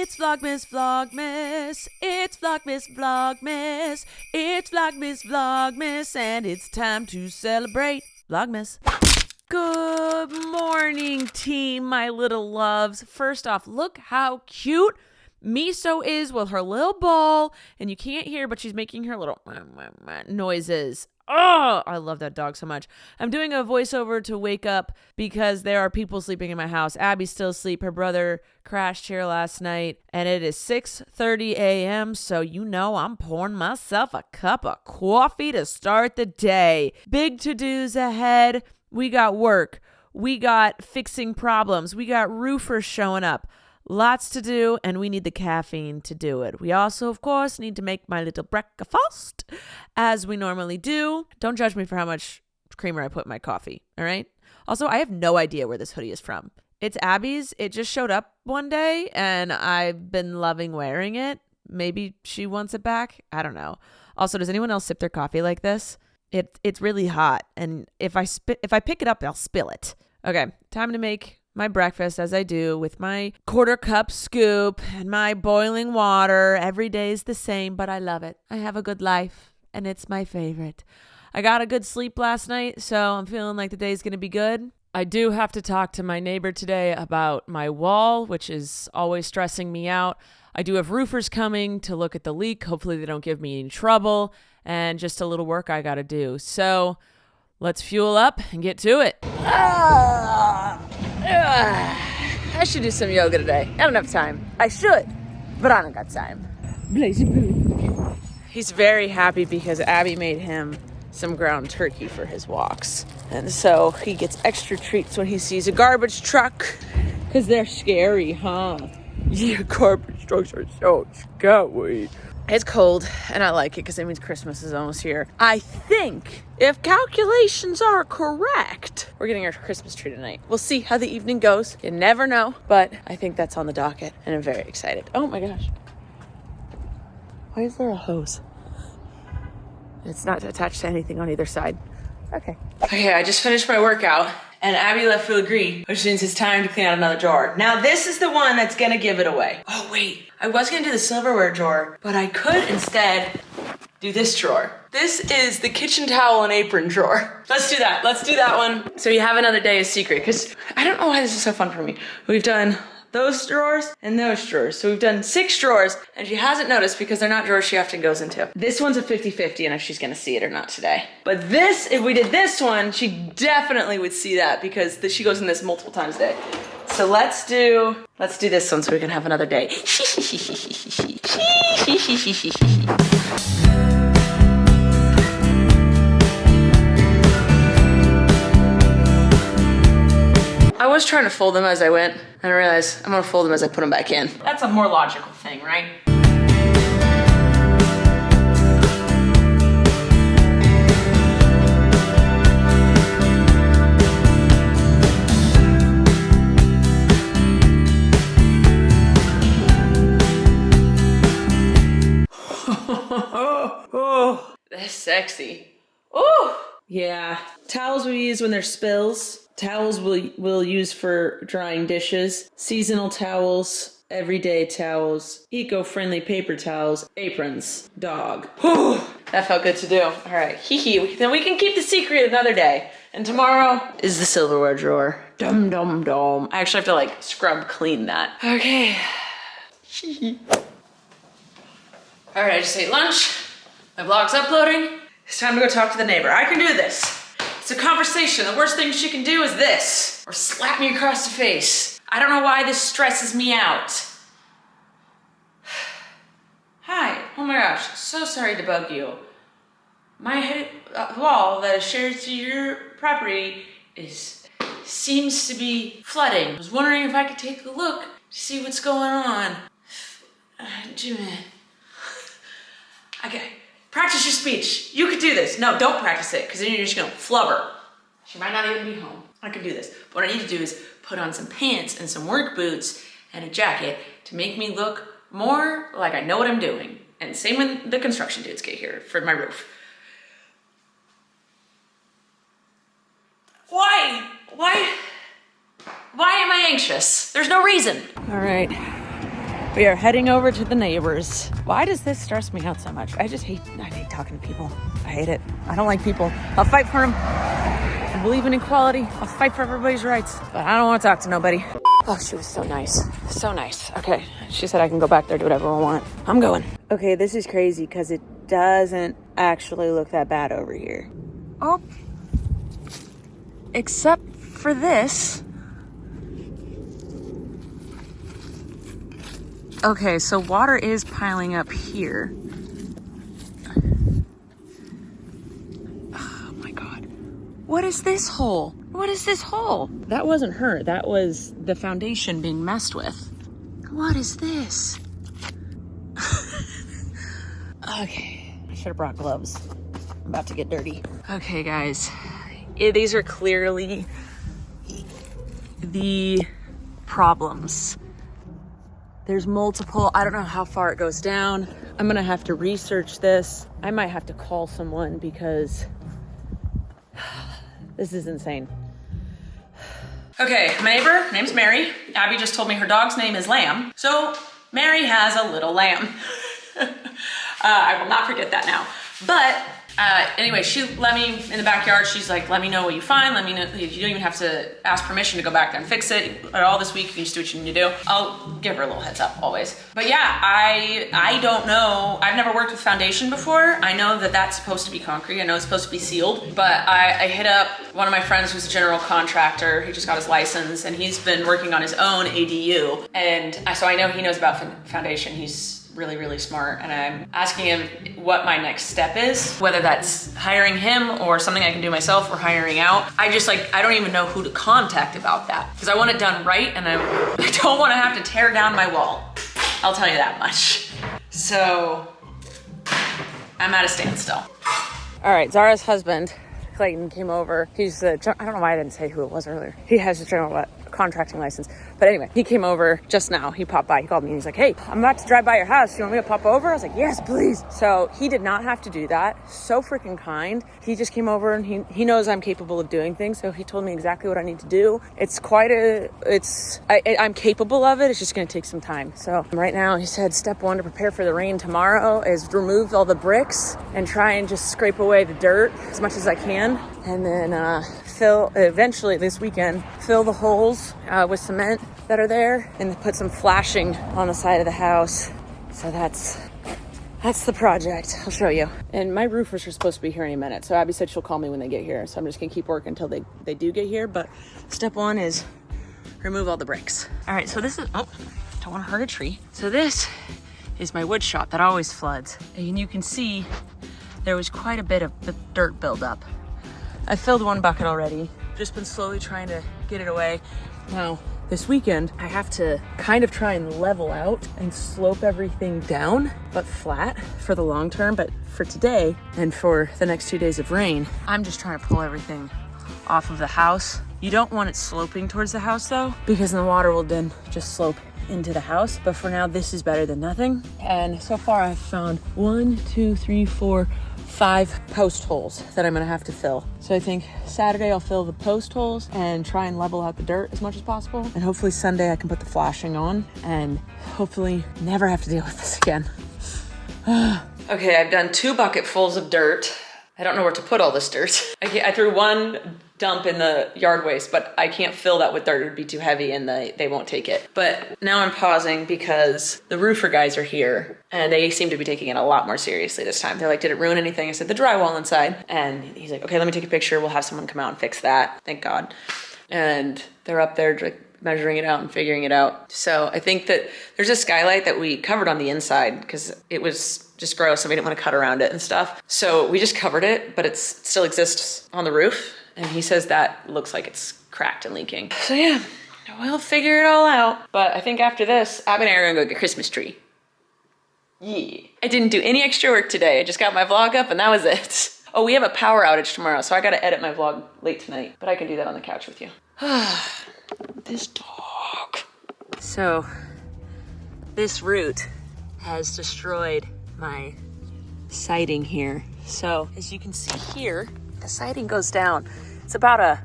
It's Vlogmas, Vlogmas. It's Vlogmas, Vlogmas. It's Vlogmas, Vlogmas. And it's time to celebrate Vlogmas. Good morning, team, my little loves. First off, look how cute Miso is with her little bowl. And you can't hear, but she's making her little noises. Oh, I love that dog so much. I'm doing a voiceover to wake up because there are people sleeping in my house. Abby's still asleep. Her brother crashed here last night, and it is 6:30 a.m., so you know I'm pouring myself a cup of coffee to start the day. Big to-dos ahead. We got work. We got fixing problems. We got roofers showing up. Lots to do, and we need the caffeine to do it. We also, of course, need to make my little breakfast, as we normally do. Don't judge me for how much creamer I put in my coffee, all right? Also, I have no idea where this hoodie is from. It's Abby's. It just showed up one day, and I've been loving wearing it. Maybe she wants it back. I don't know. Also, does anyone else sip their coffee like this? It's really hot, and if I pick it up, I'll spill it. Okay, time to make my breakfast, as I do, with my quarter cup scoop and my boiling water. Every day is the same, but I love it. I have a good life, and it's my favorite. I got a good sleep last night, so I'm feeling like the day's going to be good. I do have to talk to my neighbor today about my wall, which is always stressing me out. I do have roofers coming to look at the leak. Hopefully they don't give me any trouble, and just a little work I got to do. So let's fuel up and get to it. I should do some yoga today. I don't have time. I should, but I don't got time. He's very happy because Abby made him some ground turkey for his walks. And so he gets extra treats when he sees a garbage truck. Because they're scary, huh? Yeah, garbage trucks are so scary. It's cold, and I like it because it means Christmas is almost here. I think, if calculations are correct, we're getting our Christmas tree tonight. We'll see how the evening goes. You never know, but I think that's on the docket, and I'm very excited. Oh my gosh. Why is there a hose? It's not attached to anything on either side. Okay, I just finished my workout, and Abby left Feel Green, which means it's time to clean out another drawer. Now, this is the one that's gonna give it away. Oh, wait. I was gonna do the silverware drawer, but I could instead do this drawer. This is the kitchen towel and apron drawer. Let's do that. Let's do that one. So you have another day as secret, because I don't know why this is so fun for me. We've done those drawers and those drawers. So we've done 6 drawers, and she hasn't noticed because they're not drawers she often goes into. This one's a 50-50, and if she's gonna see it or not today. But this, if we did this one, she definitely would see that because she goes in this multiple times a day. So let's do this one so we can have another day. I was trying to fold them as I went, and I realized I'm gonna fold them as I put them back in. That's a more logical thing, right? Oh, that's sexy. Oh, yeah. Towels we use when there's spills. Towels we'll use for drying dishes. Seasonal towels, everyday towels, eco-friendly paper towels, aprons, dog. Whew, that felt good to do. All right, then we can keep the secret another day. And tomorrow is the silverware drawer. Dum dum dum. I actually have to like scrub clean that. Okay. All right, I just ate lunch. My vlog's uploading. It's time to go talk to the neighbor. I can do this. It's a conversation. The worst thing she can do is this, or slap me across the face. I don't know why this stresses me out. Hi, oh my gosh, so sorry to bug you. My wall that is shared to your property seems to be flooding. I was wondering if I could take a look to see what's going on. Okay. Practice your speech. You could do this. No, don't practice it, because then you're just gonna flubber. She might not even be home. I can do this. But what I need to do is put on some pants and some work boots and a jacket to make me look more like I know what I'm doing. And same when the construction dudes get here for my roof. Why am I anxious? There's no reason. All right. We are heading over to the neighbors. Why does this stress me out so much? I hate talking to people. I hate it. I don't like people. I'll fight for them. I believe in equality. I'll fight for everybody's rights, but I don't want to talk to nobody. Oh, she was so nice. So nice. Okay. She said I can go back there, do whatever I want. I'm going. Okay, this is crazy because it doesn't actually look that bad over here. Oh. Except for this. Okay, so water is piling up here. Oh my God. What is this hole? What is this hole? That wasn't her. That was the foundation being messed with. What is this? Okay, I should have brought gloves. I'm about to get dirty. Okay, guys. These are clearly the problems. There's multiple, I don't know how far it goes down. I'm gonna have to research this. I might have to call someone because this is insane. Okay, my neighbor, name's Mary. Abby just told me her dog's name is Lamb. So Mary has a little lamb. I will not forget that now. But anyway, she let me in the backyard. She's like, let me know what you find. Let me know. You don't even have to ask permission to go back there and fix it. All this week, you can just do what you need to do. I'll give her a little heads up always. But yeah, I don't know. I've never worked with foundation before. I know that that's supposed to be concrete. I know it's supposed to be sealed. But I hit up one of my friends who's a general contractor. He just got his license and he's been working on his own ADU. And so I know he knows about foundation. He's really smart, and I'm asking him what my next step is, whether that's hiring him or something I can do myself or hiring out. I don't even know who to contact about that because I want it done right, and I don't want to have to tear down my wall. I'll tell you that much. So I'm at a standstill. All right, Zara's husband, Clayton, came over. He's I don't know why I didn't say who it was earlier. He has a general contracting license. But anyway, he came over just now. He popped by. He called me and he's like, hey, I'm about to drive by your house. You want me to pop over? I was like, yes, please. So he did not have to do that. So freaking kind. He just came over and he knows I'm capable of doing things. So he told me exactly what I need to do. I'm capable of it. It's just going to take some time. So right now he said step one to prepare for the rain tomorrow is remove all the bricks and try and just scrape away the dirt as much as I can. And then eventually this weekend, fill the holes with cement that are there and put some flashing on the side of the house. So that's the project. I'll show you. And my roofers are supposed to be here any minute. So Abby said she'll call me when they get here. So I'm just gonna keep working until they do get here. But step one is remove all the bricks. All right, so this is, don't wanna hurt a tree. So this is my wood shop that always floods. And you can see there was quite a bit of the dirt buildup. I filled one bucket already. Just been slowly trying to get it away. Now, this weekend, I have to kind of try and level out and slope everything down, but flat for the long term. But for today and for the next 2 days of rain, I'm just trying to pull everything off of the house. You don't want it sloping towards the house though, because then the water will then just slope into the house. But for now, this is better than nothing. And so far I've found 5 post holes that I'm gonna have to fill. So I think Saturday I'll fill the post holes and try and level out the dirt as much as possible. And hopefully Sunday I can put the flashing on and hopefully never have to deal with this again. Okay, I've done 2 bucketfuls of dirt. I don't know where to put all this dirt. I threw one dump in the yard waste, but I can't fill that with dirt. It would be too heavy and they won't take it. But now I'm pausing because the roofer guys are here and they seem to be taking it a lot more seriously this time. They're like, did it ruin anything? I said, the drywall inside. And he's like, okay, let me take a picture. We'll have someone come out and fix that. Thank God. And they're up there like measuring it out and figuring it out. So I think that there's a skylight that we covered on the inside because it was just gross and we didn't want to cut around it and stuff. So we just covered it, but it still exists on the roof. And he says that looks like it's cracked and leaking. So yeah, we'll figure it all out. But I think after this, Abby and I are gonna go get a Christmas tree. Yeah. I didn't do any extra work today. I just got my vlog up and that was it. Oh, we have a power outage tomorrow, so I gotta edit my vlog late tonight. But I can do that on the couch with you. This dog. So, this root has destroyed my siding here. So, as you can see here, the siding goes down. It's about a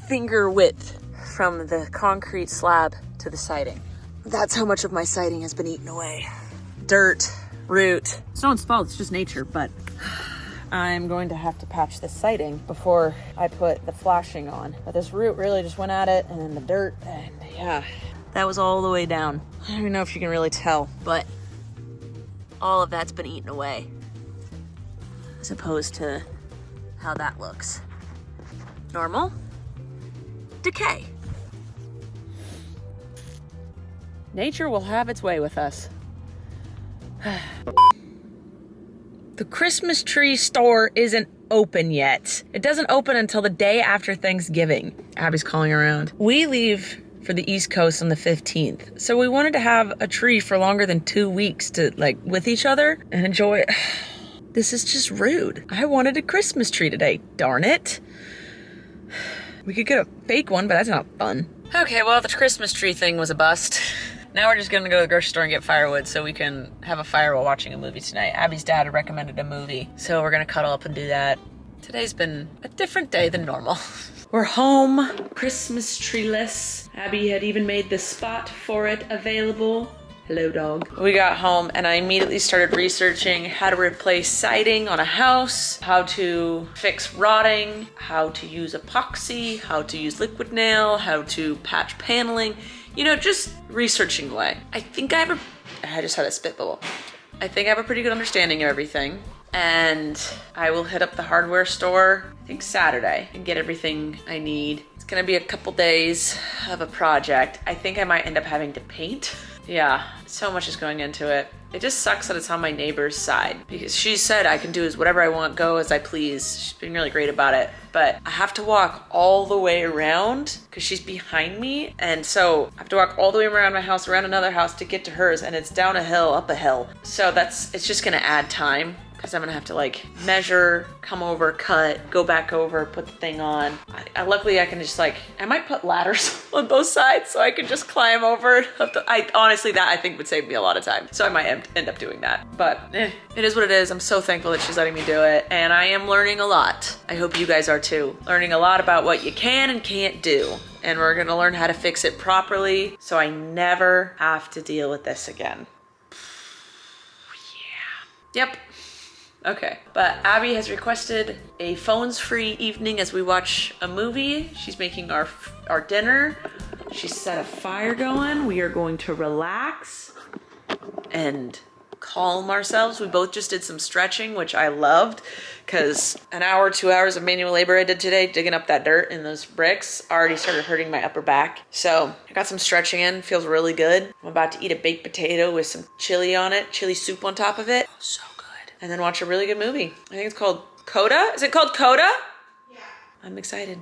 finger width from the concrete slab to the siding. That's how much of my siding has been eaten away. Dirt, root. It's no one's fault, it's just nature, but I'm going to have to patch this siding before I put the flashing on. But this root really just went at it, and then the dirt, and yeah, that was all the way down. I don't even know if you can really tell, but all of that's been eaten away, as opposed to how that looks. Normal, decay. Nature will have its way with us. The Christmas tree store isn't open yet. It doesn't open until the day after Thanksgiving. Abby's calling around. We leave for the East Coast on the 15th. So we wanted to have a tree for longer than 2 weeks to with each other and enjoy it. This is just rude. I wanted a Christmas tree today, darn it. We could get a fake one, but that's not fun. Okay, well, the Christmas tree thing was a bust. Now we're just gonna go to the grocery store and get firewood so we can have a fire while watching a movie tonight. Abby's dad had recommended a movie, so we're gonna cuddle up and do that. Today's been a different day than normal. We're home, Christmas treeless. Abby had even made the spot for it available. Hello, dog. We got home and I immediately started researching how to replace siding on a house, how to fix rotting, how to use epoxy, how to use liquid nail, how to patch paneling. You know, just researching away. I just had a spit bubble. I think I have a pretty good understanding of everything. And I will hit up the hardware store, I think Saturday, and get everything I need. It's gonna be a couple days of a project. I think I might end up having to paint. Yeah, so much is going into it. It just sucks that it's on my neighbor's side because she said I can do whatever I want, go as I please. She's been really great about it. But I have to walk all the way around because she's behind me. And so I have to walk all the way around my house, around another house to get to hers. And it's down a hill, up a hill. So it's just gonna add time because I'm gonna have to measure, come over, cut, go back over, put the thing on. Luckily I can just I might put ladders on both sides so I can just climb over. Honestly, that I think would save me a lot of time. So I might end up doing that, but it is what it is. I'm so thankful that she's letting me do it. And I am learning a lot. I hope you guys are too. Learning a lot about what you can and can't do. And we're gonna learn how to fix it properly so I never have to deal with this again. Yeah. Yep. Okay, but Abby has requested a phones-free evening as we watch a movie. She's making our dinner. She set a fire going. We are going to relax and calm ourselves. We both just did some stretching, which I loved, because an hour, 2 hours of manual labor I did today, digging up that dirt in those bricks, already started hurting my upper back. So I got some stretching in, feels really good. I'm about to eat a baked potato with some chili on it, chili soup on top of it. So and then watch a really good movie. I think it's called Coda. Is it called Coda? Yeah. I'm excited.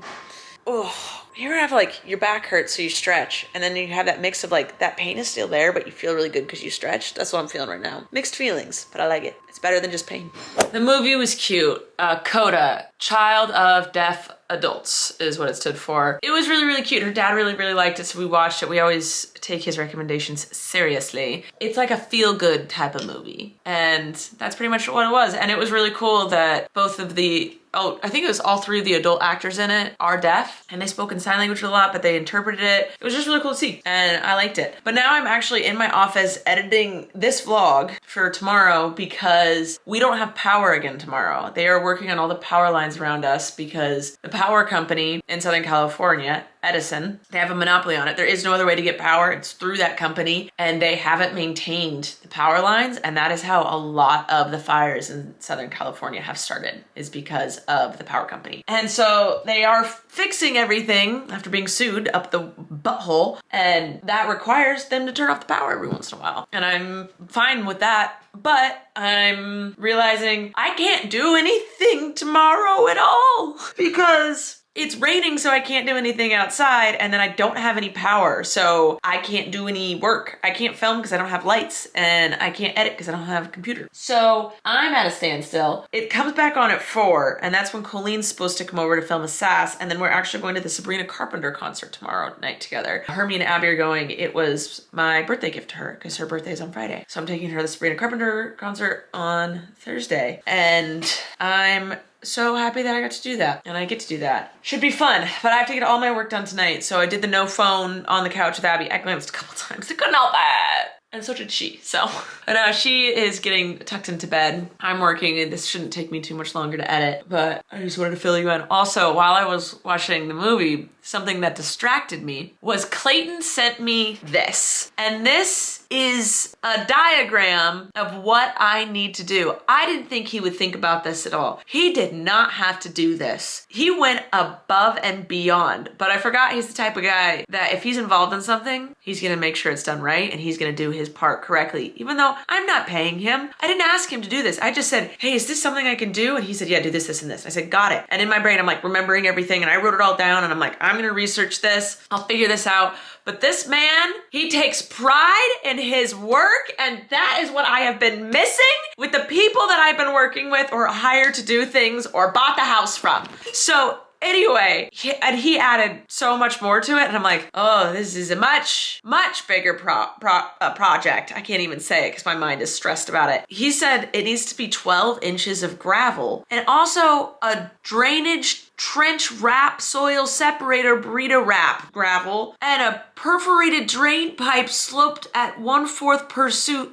Oh, you ever have your back hurts so you stretch and then you have that mix of that pain is still there but you feel really good because you stretched? That's what I'm feeling right now. Mixed feelings, but I like it. It's better than just pain. The movie was cute. Coda, Child of Deaf Adults is what it stood for. It was really, really cute. Her dad really, really liked it, so we watched it. We always take his recommendations seriously. It's like a feel-good type of movie, and that's pretty much what it was. And it was really cool that both of I think it was all three of the adult actors in it are deaf, and they spoke in sign language a lot, but they interpreted it. It was just really cool to see, and I liked it. But now I'm actually in my office editing this vlog for tomorrow because we don't have power again tomorrow. They are working on all the power lines around us because the power company in Southern California, Edison, they have a monopoly on it. There is no other way to get power. It's through that company, and they haven't maintained the power lines, and that is how a lot of the fires in Southern California have started, is because of the power company. And so they are fixing everything after being sued up the butthole, and that requires them to turn off the power every once in a while. And I'm fine with that, but I'm realizing I can't do anything tomorrow at all because it's raining, so I can't do anything outside, and then I don't have any power, so I can't do any work. I can't film because I don't have lights, and I can't edit because I don't have a computer. So I'm at a standstill. It comes back on at 4, and that's when Colleen's supposed to come over to film a sass, and then we're actually going to the Sabrina Carpenter concert tomorrow night together. Me and Abby are going. It was my birthday gift to her because her birthday is on Friday. So I'm taking her to the Sabrina Carpenter concert on Thursday, and I'm so happy that I got to do that. And I get to do that. Should be fun, but I have to get all my work done tonight. So I did the no phone on the couch with Abby. I glanced a couple times. I couldn't help it. And so did she. So, and now she is getting tucked into bed. I'm working and this shouldn't take me too much longer to edit, but I just wanted to fill you in. Also, while I was watching the movie, something that distracted me was Clayton sent me this. And this is a diagram of what I need to do. I didn't think he would think about this at all. He did not have to do this. He went above and beyond, but I forgot he's the type of guy that if he's involved in something, he's gonna make sure it's done right and he's gonna do his part correctly. Even though I'm not paying him, I didn't ask him to do this. I just said, hey, is this something I can do? And he said, yeah, do this, this, and this. I said, got it. And in my brain, I'm like remembering everything and I wrote it all down and I'm like, I'm gonna research this. I'll figure this out. But this man, he takes pride in his work, and that is what I have been missing with the people that I've been working with or hired to do things or bought the house from. So anyway, he added so much more to it, and I'm like, oh, this is a much, much bigger project. I can't even say it because my mind is stressed about it. He said it needs to be 12 inches of gravel and also a drainage trench wrap, soil separator, burrito wrap gravel, and a perforated drain pipe sloped at 1/4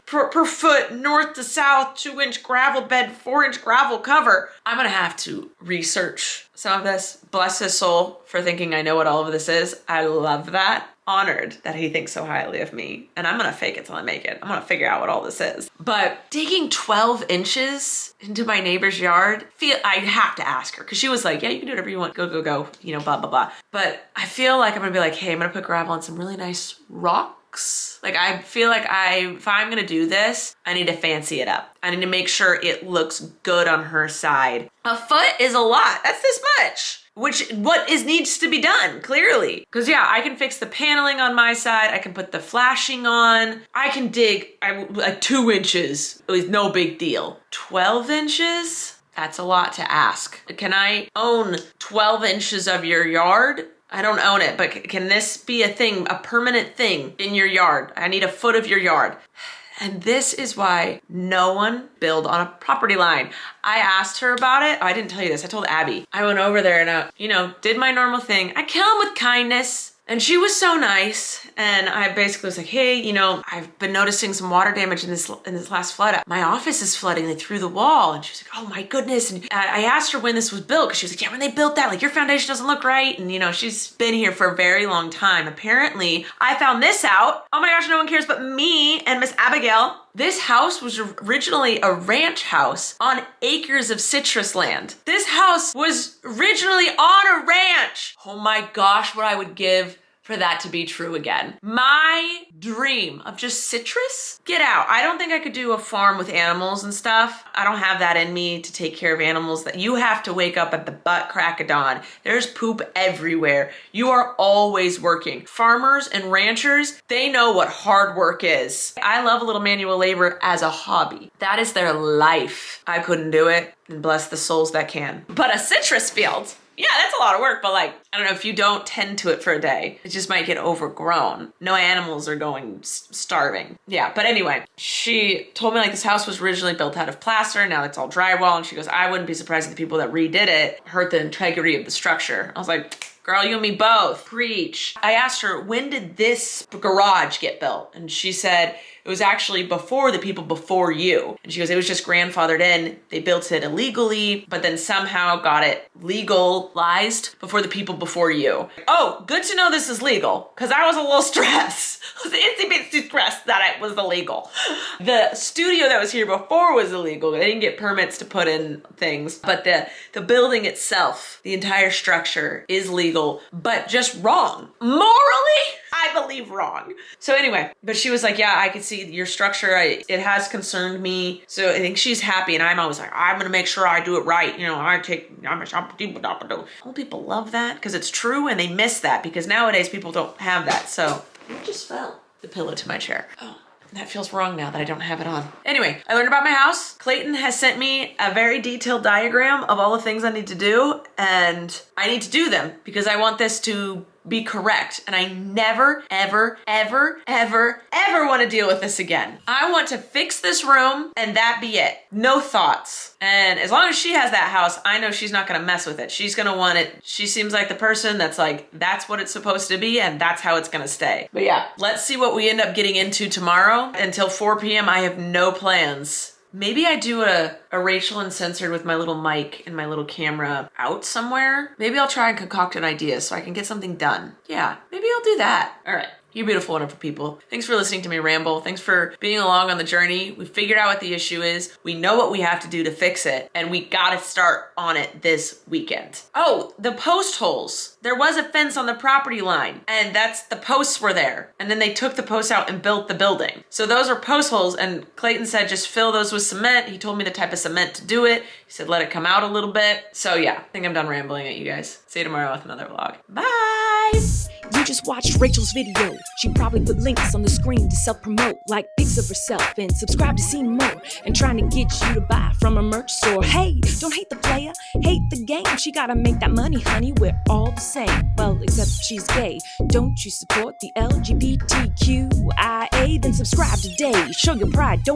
per foot north to south, 2-inch gravel bed, 4-inch gravel cover. I'm gonna have to research some of this. Bless his soul for thinking I know what all of this is. I love that. Honored that he thinks so highly of me. And I'm gonna fake it till I make it. I'm gonna figure out what all this is. But digging 12 inches into my neighbor's yard, I have to ask her because she was like, yeah, you can do whatever you want. Go, you know, blah, blah, blah. But I feel like I'm gonna be like, hey, I'm gonna put gravel on some really nice rocks. Like I feel like if I'm gonna do this, I need to fancy it up. I need to make sure it looks good on her side. A foot is a lot. That's this much. What needs to be done, clearly. Because yeah, I can fix the paneling on my side. I can put the flashing on. I can dig like 2 inches. It was no big deal. 12 inches? That's a lot to ask. Can I own 12 inches of your yard? I don't own it, but can this be a thing, a permanent thing in your yard? I need a foot of your yard. And this is why no one build on a property line. I asked her about it. Oh, I didn't tell you this. I told Abby. I went over there and, did my normal thing. I kill him with kindness. And she was so nice. And I basically was like, hey, I've been noticing some water damage in this last flood. My office is flooding through the wall. And she was like, oh my goodness. And I asked her when this was built because she was like, yeah, when they built that, like your foundation doesn't look right. And she's been here for a very long time. Apparently, I found this out. Oh my gosh, no one cares but me and Miss Abigail. This house was originally a ranch house on acres of citrus land. This house was originally on a ranch. Oh my gosh, what I would give for that to be true again. My dream of just citrus? Get out. I don't think I could do a farm with animals and stuff. I don't have that in me to take care of animals that you have to wake up at the butt crack of dawn. There's poop everywhere. You are always working. Farmers and ranchers, they know what hard work is. I love a little manual labor as a hobby. That is their life. I couldn't do it, and bless the souls that can. But a citrus field, yeah, that's a lot of work, but I don't know, if you don't tend to it for a day, it just might get overgrown. No animals are going starving. Yeah, but anyway, she told me this house was originally built out of plaster, now it's all drywall, and she goes, I wouldn't be surprised if the people that redid it hurt the integrity of the structure. I was like, girl, you and me both. Preach. I asked her, when did this garage get built? And she said, it was actually before the people before you. And she goes, it was just grandfathered in. They built it illegally, but then somehow got it legalized before the people before you. Oh, good to know this is legal, because I was a little stressed. I was itsy-bitsy stressed that it was illegal. The studio that was here before was illegal. They didn't get permits to put in things, but the building itself, the entire structure is legal, but just wrong. Morally, I believe wrong. So anyway, but she was like, yeah, I could see your structure. It has concerned me. So I think she's happy. And I'm always like, I'm going to make sure I do it right. Old people love that because it's true, and they miss that because nowadays people don't have that. So it just fell the pillow to my chair. Oh. That feels wrong now that I don't have it on. Anyway, I learned about my house. Clayton has sent me a very detailed diagram of all the things I need to do, and I need to do them because I want this to be correct. And I never, ever, ever, ever, ever want to deal with this again. I want to fix this room and that be it. No thoughts. And as long as she has that house, I know she's not going to mess with it. She's going to want it. She seems like the person that's like, that's what it's supposed to be and that's how it's going to stay. But yeah, let's see what we end up getting into tomorrow. Until 4 p.m. I have no plans. Maybe I do a Rachel Uncensored with my little mic and my little camera out somewhere. Maybe I'll try and concoct an idea so I can get something done. Yeah, maybe I'll do that. All right. You beautiful, wonderful people. Thanks for listening to me ramble. Thanks for being along on the journey. We figured out what the issue is. We know what we have to do to fix it. And we gotta start on it this weekend. Oh, the post holes. There was a fence on the property line and the posts were there. And then they took the posts out and built the building. So those are post holes and Clayton said, just fill those with cement. He told me the type of cement to do it. He said, let it come out a little bit. So yeah, I think I'm done rambling at you guys. See you tomorrow with another vlog. Bye. You just watched Rachel's video. She probably put links on the screen to self-promote, like pics of herself and subscribe to see more, and trying to get you to buy from her merch store. Hey, don't hate the player, hate the game. She gotta make that money, honey, we're all the same. Well, except she's gay. Don't you support the LGBTQIA? Then subscribe today. Show your pride, don't